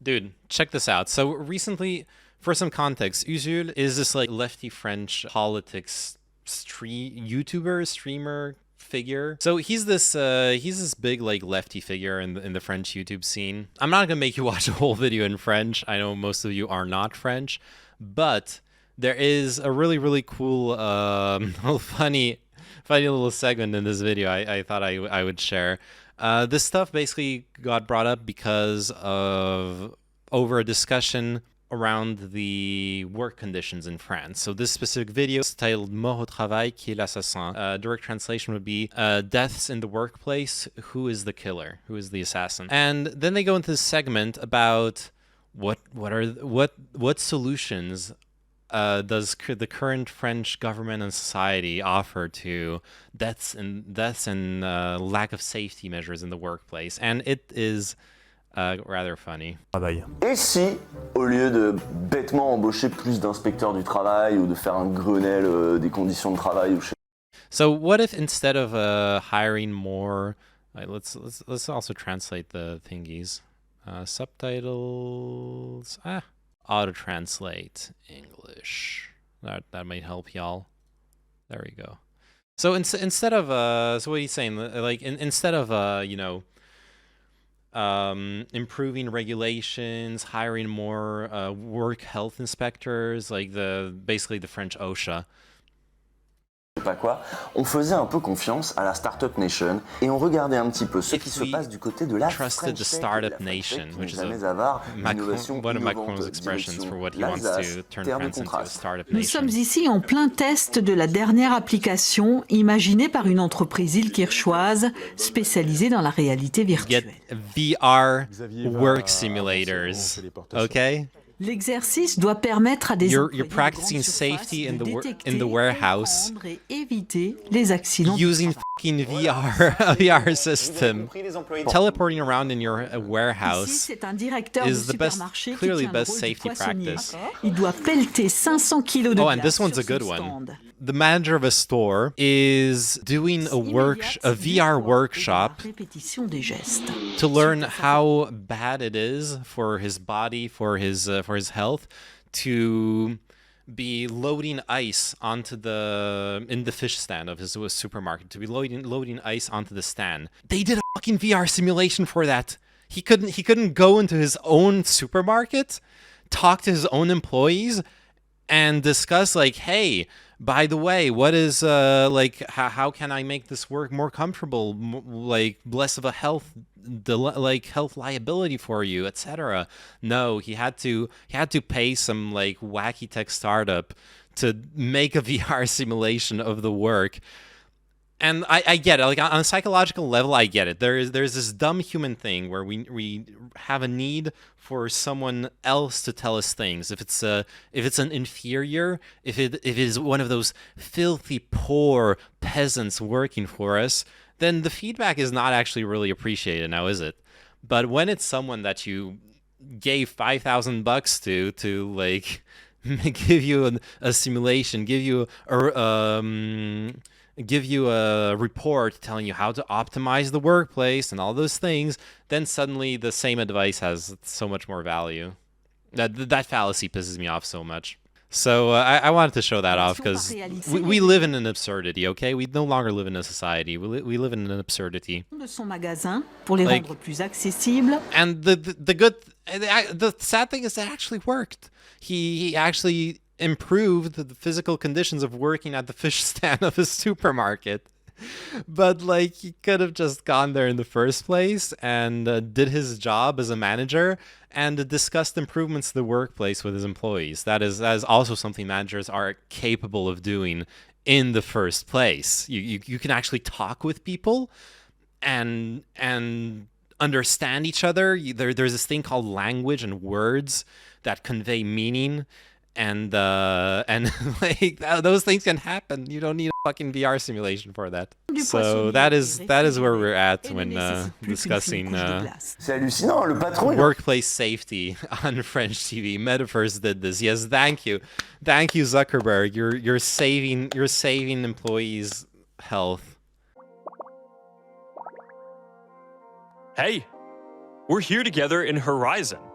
Dude, check this out. So recently, for some context, Usul is this like lefty French politics YouTuber, streamer figure. So he's this big like lefty figure in the French YouTube scene. I'm not gonna make you watch a whole video in French. I know most of you are not French, but there is a really cool funny little segment in this video I thought I would share. This stuff basically got brought up because of over a discussion around the work conditions in France. So this specific video is titled Mort au travail, qui est l'assassin. Direct translation would be deaths in the workplace, who is the killer, who is the assassin. And then they go into this segment about what solutions does the current French government and society offer to deaths and lack of safety measures in the workplace? And it is rather funny. Et si, au lieu de bêtement embaucher plus d'inspecteurs du travail ou de faire un Grenelle des conditions de travail ou So what if instead of hiring more, let's also translate the thingies, subtitles, auto translate English. That might help y'all. There we go. So instead of so what he's saying, like instead of improving regulations, hiring more work health inspectors, like basically the French OSHA. Pas quoi, on faisait un peu confiance à la Startup Nation et on regardait un petit peu ce qui se passe du côté de la trusted the Startup Nation, which is one of Macron's expressions for what he wants to turn France into a startup nation. Nous sommes ici en plein test de la dernière application imaginée par une entreprise ilkirchoise spécialisée dans la réalité virtuelle. Get VR work simulators, okay? L'exercice doit permettre à des You're practicing safety in the warehouse et éviter les accidents. Using fucking VR system. Teleporting around in your warehouse is clearly the best safety practice. Il doit pelleter 500 kilos de and this one's a good one. The manager of a store is doing a VR workshop to learn how bad it is for his body, for his health, to be loading ice in the fish stand of his supermarket, to be loading ice onto the stand. They did a fucking VR simulation for that. He couldn't go into his own supermarket, talk to his own employees, and discuss like, hey, by the way, what is how can I make this work more comfortable, like less of a health liability for you, etc. No, he had to pay some like wacky tech startup to make a VR simulation of the work. And I get it. Like on a psychological level, I get it. There's this dumb human thing where we have a need for someone else to tell us things. If it's an inferior, if it is one of those filthy poor peasants working for us, then the feedback is not actually really appreciated now, is it? But when it's someone that you gave $5,000 to like give you a simulation, give you a report telling you how to optimize the workplace and all those things, then suddenly the same advice has so much more value. That fallacy pisses me off so much. So I wanted to show that off because we live in an absurdity, okay? We no longer live in a society. We live in an absurdity. De son magasin pour les rendre plus accessibles. And the sad thing is that it actually worked. He actually improved the physical conditions of working at the fish stand of a supermarket. But like he could have just gone there in the first place and did his job as a manager and discussed improvements to the workplace with his employees. That is also something managers are capable of doing in the first place. You can actually talk with people and understand each other. There's this thing called language and words that convey meaning. And like those things can happen. You don't need a fucking VR simulation for that. So that is where we're at when discussing workplace safety on French TV. Metaverse did this. Yes, thank you Zuckerberg. You're saving employees' health. Hey, we're here together in Horizon.